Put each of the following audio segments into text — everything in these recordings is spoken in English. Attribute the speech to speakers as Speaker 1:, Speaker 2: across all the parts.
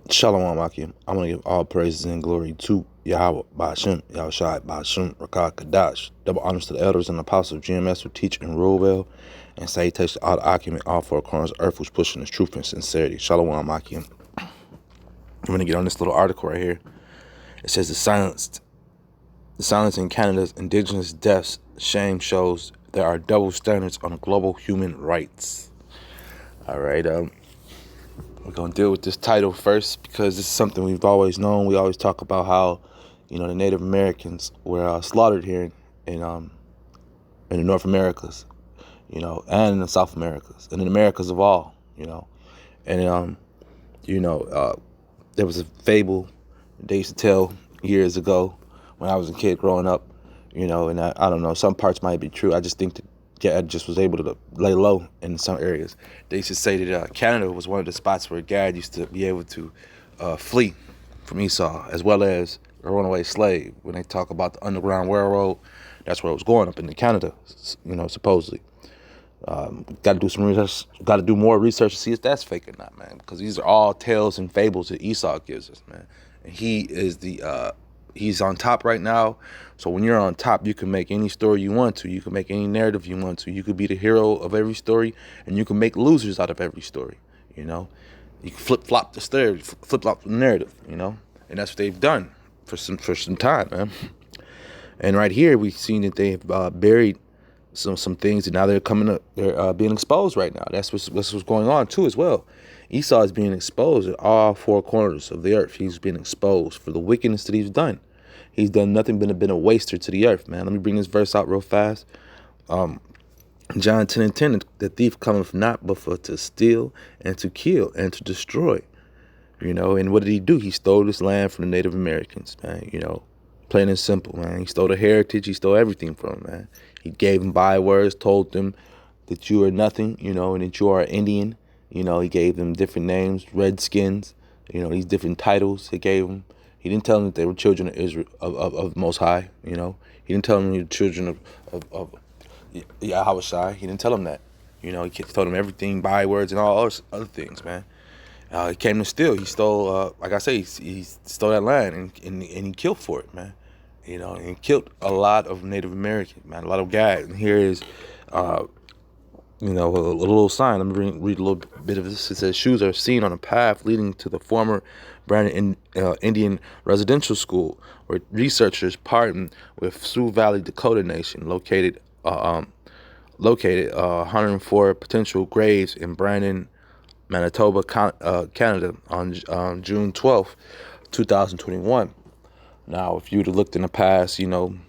Speaker 1: Shalom Akim. I want to give all praises and glory to Yahweh, Ba'ashem, Yahushai, Ba'ashem, Rakah, Kadash. Double honors to the elders and apostles of GMS who teach and rule well. And salutations to all the Akim in all four corners of earth who's pushing this truth and sincerity. Shalom Akim. I'm going to get on this little article right here. It says the silence in Canada's indigenous deaths shame shows there are double standards on global human rights. All right, we're going to deal with this title first because this is something we've always known. We always talk about how, the Native Americans were slaughtered here in the North Americas, and in the South Americas, and in the Americas of all, And, there was a fable they used to tell years ago when I was a kid growing up, and I don't know, some parts might be true. I just think that Gad just was able to lay low in some areas. They used to say that Canada was one of the spots where Gad used to be able to flee from Esau, as well as a runaway slave. When they talk about the Underground Railroad, that's where it was going, up into Canada, supposedly. Got to do some research. Got to do more research to see if that's fake or not, man. Because these are all tales and fables that Esau gives us, man. And he is he's on top right now. So when you're on top, you can make any story you want to. You can make any narrative you want to. You could be the hero of every story, and you can make losers out of every story. You can flip-flop the story, flip-flop the narrative. And that's what they've done for some time, man. And right here, we've seen that they've buried some things, and now they're coming up. They're being exposed right now. That's what's going on too, as well. Esau is being exposed at all four corners of the earth. He's being exposed for the wickedness that he's done. He's done nothing but been a waster to the earth, man. Let me bring this verse out real fast. John 10 and 10, the thief cometh not but for to steal and to kill and to destroy. And what did he do? He stole this land from the Native Americans, man. Plain and simple, man. He stole the heritage. He stole everything from them, man. He gave them bywords, told them that you are nothing, and that you are Indian. He gave them different names, Redskins, these different titles he gave them. He didn't tell them that they were children of Israel, of Most High, He didn't tell them they were children of Yahushai. He didn't tell them that. He told them everything, bywords, and all other things, man. He came to steal. He stole, like I say, he stole that land and he killed for it, man. And he killed a lot of Native Americans, man, a lot of guys. And here is, a little sign. Let me read a little bit of this. It says, shoes are seen on a path leading to the former Brandon Indian Residential School, where researchers partnered with Sioux Valley Dakota Nation, located 104 potential graves in Brandon, Manitoba, Canada, on June 12th, 2021. Now, if you would have looked in the past, when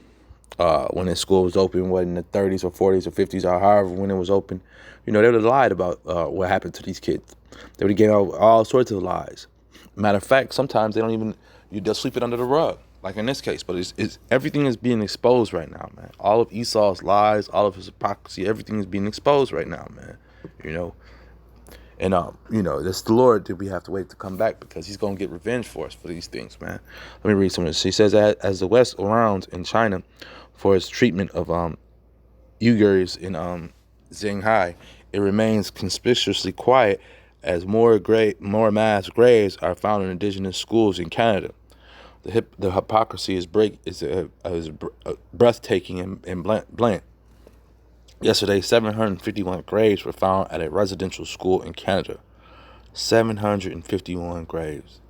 Speaker 1: this school was open, what, in the 30s or 40s or 50s or however when it was open, they would have lied about what happened to these kids. They would have given out all sorts of lies. Matter of fact, sometimes they don't even, they'll sweep it under the rug, like in this case. But it's everything is being exposed right now, man. All of Esau's lies, all of his hypocrisy, everything is being exposed right now, man. And, it's the Lord that we have to wait to come back, because he's going to get revenge for us for these things, man. Let me read some of this. He says, as the West around in China for its treatment of Uyghurs in Xinhai, it remains conspicuously quiet as more mass graves are found in indigenous schools in Canada. The hypocrisy is breathtaking and blunt. Yesterday, 751 graves were found at a residential school in Canada. 751 graves.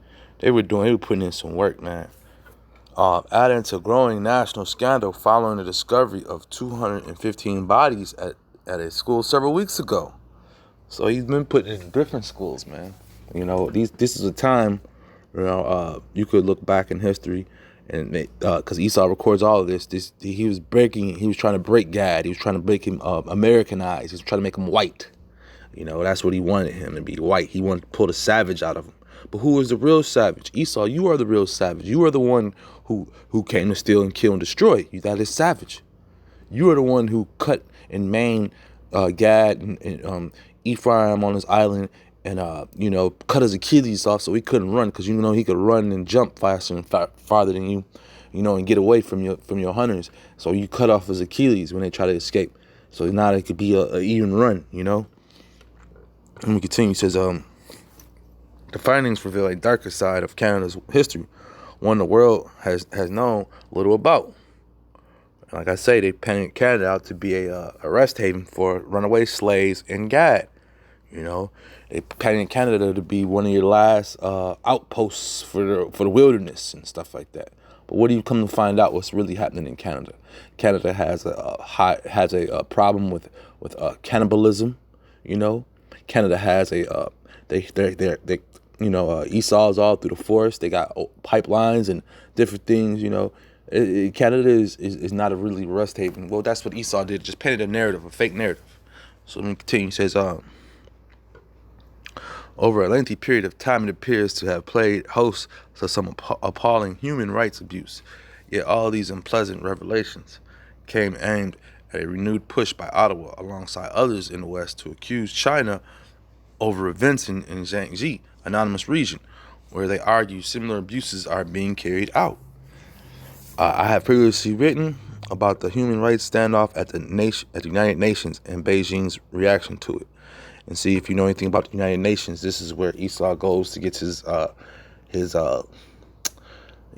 Speaker 1: They were putting in some work, man. Adding to growing national scandal following the discovery of 215 bodies at a school several weeks ago. So he's been putting in different schools, man. This is a time, you could look back in history, and because Esau records all of this, he was trying to break Gad. He was trying to make him Americanized. He was trying to make him white. That's what he wanted him to be, white. He wanted to pull the savage out of him. But who is the real savage? Esau, you are the real savage. You are the one who came to steal and kill and destroy. That is savage. You are the one who cut and maimed Gad and Ephraim on his island, and cut his Achilles off so he couldn't run, because he could run and jump faster and farther than you, and get away from your hunters. So you cut off his Achilles when they try to escape. So now it could be a even run. Let me continue. He says, The findings reveal a darker side of Canada's history, one the world has known little about. Like I say, they painted Canada out to be a rest haven for runaway slaves and Gad. You know, they painted Canada to be one of your last outposts for the wilderness and stuff like that. But what do you come to find out? What's really happening in Canada? Canada has a problem with cannibalism. You know, Canada has they Esau's all through the forest. They got pipelines and different things. You know, Canada is not a really rest haven. Well, that's what Esau did. Just painted a narrative, a fake narrative. So let me continue. He says, over a lengthy period of time, it appears to have played host to some appalling human rights abuse. Yet all these unpleasant revelations came aimed at a renewed push by Ottawa alongside others in the West to accuse China over events in Jiangxi, anonymous region, where they argue similar abuses are being carried out. I have previously written about the human rights standoff at the United Nations and Beijing's reaction to it. And see, if you know anything about the United Nations, this is where Esau goes to get his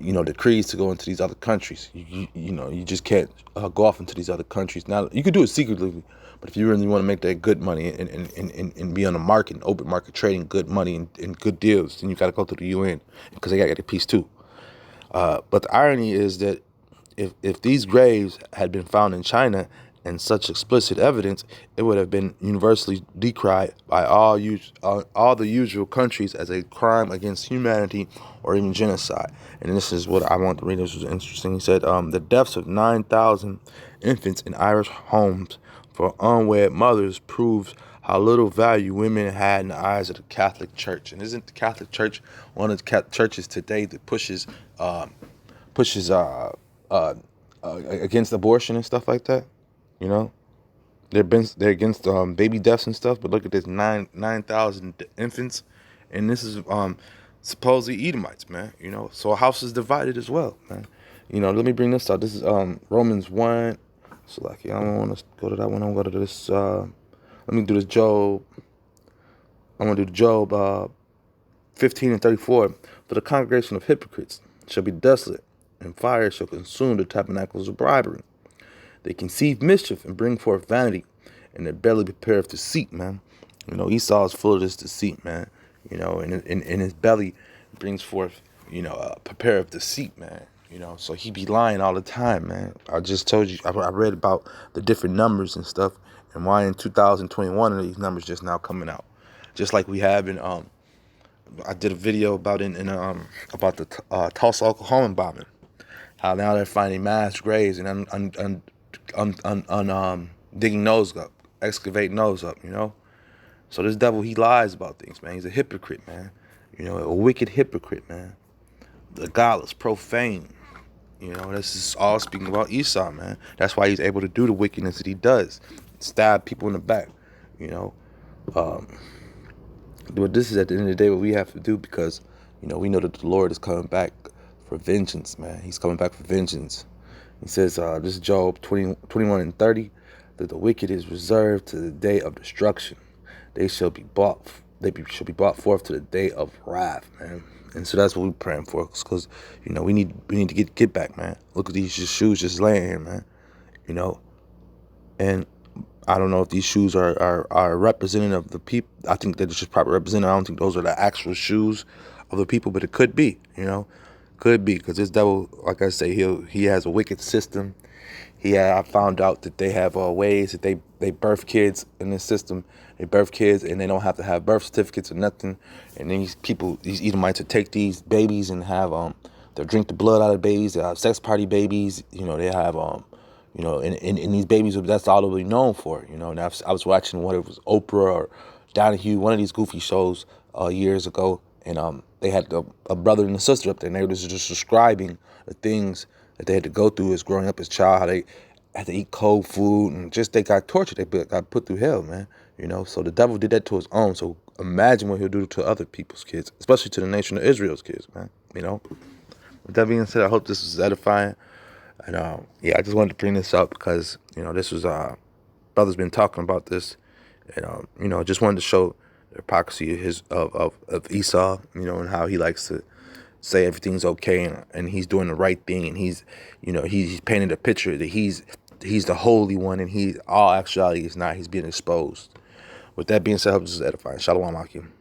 Speaker 1: decrees to go into these other countries. You just can't go off into these other countries. Now, you could do it secretly, but if you really want to make that good money and be on the market, open market trading good money and good deals, then you got to go through the UN because they got to get a piece too. But the irony is that if these graves had been found in China and such explicit evidence, it would have been universally decried by all the usual countries as a crime against humanity or even genocide. And this is what I want to read. This was interesting. He said, the deaths of 9,000 infants in Irish homes for unwed mothers proves how little value women had in the eyes of the Catholic Church. And isn't the Catholic Church one of the churches today that pushes against abortion and stuff like that? You know, they're against baby deaths and stuff. But look at this, 9,000 infants, and this is supposedly Edomites, man. You know, so a house is divided as well, man. You know, let me bring this up. This is Romans 1. So like, I don't want to go to that one. I'm going to go to this. Let me do this Job. I'm going to do Job 15 and 34. For the congregation of hypocrites shall be desolate, and fire shall consume the tabernacles of bribery. They conceive mischief and bring forth vanity, and their belly prepareth deceit, man. You know, Esau is full of this deceit, man. You know, and in his belly brings forth, prepareth deceit, man. You know, so he be lying all the time, man. I just told you, I read about the different numbers and stuff, and why in 2021 are these numbers just now coming out. Just like we have in, I did a video about about the Tulsa, Oklahoma bombing. How now they're finding mass graves and digging those up, excavating those up, you know. So this devil, he lies about things, man. He's a hypocrite, man. You know, a wicked hypocrite, man. The godless, profane. You know, this is all speaking about Esau, man. That's why he's able to do the wickedness that he does. Stab people in the back, you know. But this is at the end of the day what we have to do because, we know that the Lord is coming back for vengeance, man. He's coming back for vengeance. He says, this is Job 21 and 30, that the wicked is reserved to the day of destruction. They shall be brought forth to the day of wrath, man. And so that's what we're praying for, because we need to get back, man. Look at these shoes just laying here, man. And I don't know if these shoes are representative of the people. I think they're just probably representative. I don't think those are the actual shoes of the people, but it could be, could be, because this devil, like I say, he has a wicked system. I found out that they have ways that they birth kids in this system. They birth kids and they don't have to have birth certificates or nothing. And then these Edomites will take these babies and have they'll drink the blood out of babies. They have sex party babies. They have and these babies, that's all they'll be known for. And I was watching whether it was Oprah or Donahue, one of these goofy shows years ago, and they had a brother and a sister up there, and they were just describing the things that they had to go through as growing up as a child, how they had to eat cold food, and just they got tortured, they got put through hell, man. So the devil did that to his own. So imagine what he'll do to other people's kids, especially to the nation of Israel's kids, man. With that being said, I hope this is edifying. And I just wanted to bring this up because this was brother's been talking about this, and just wanted to show the hypocrisy of Esau, and how he likes to say everything's okay, and he's doing the right thing, and he's painted a picture that he's the holy one, and all actuality is not. He's being exposed. With that being said, I hope this is edifying. Shalom, Akim.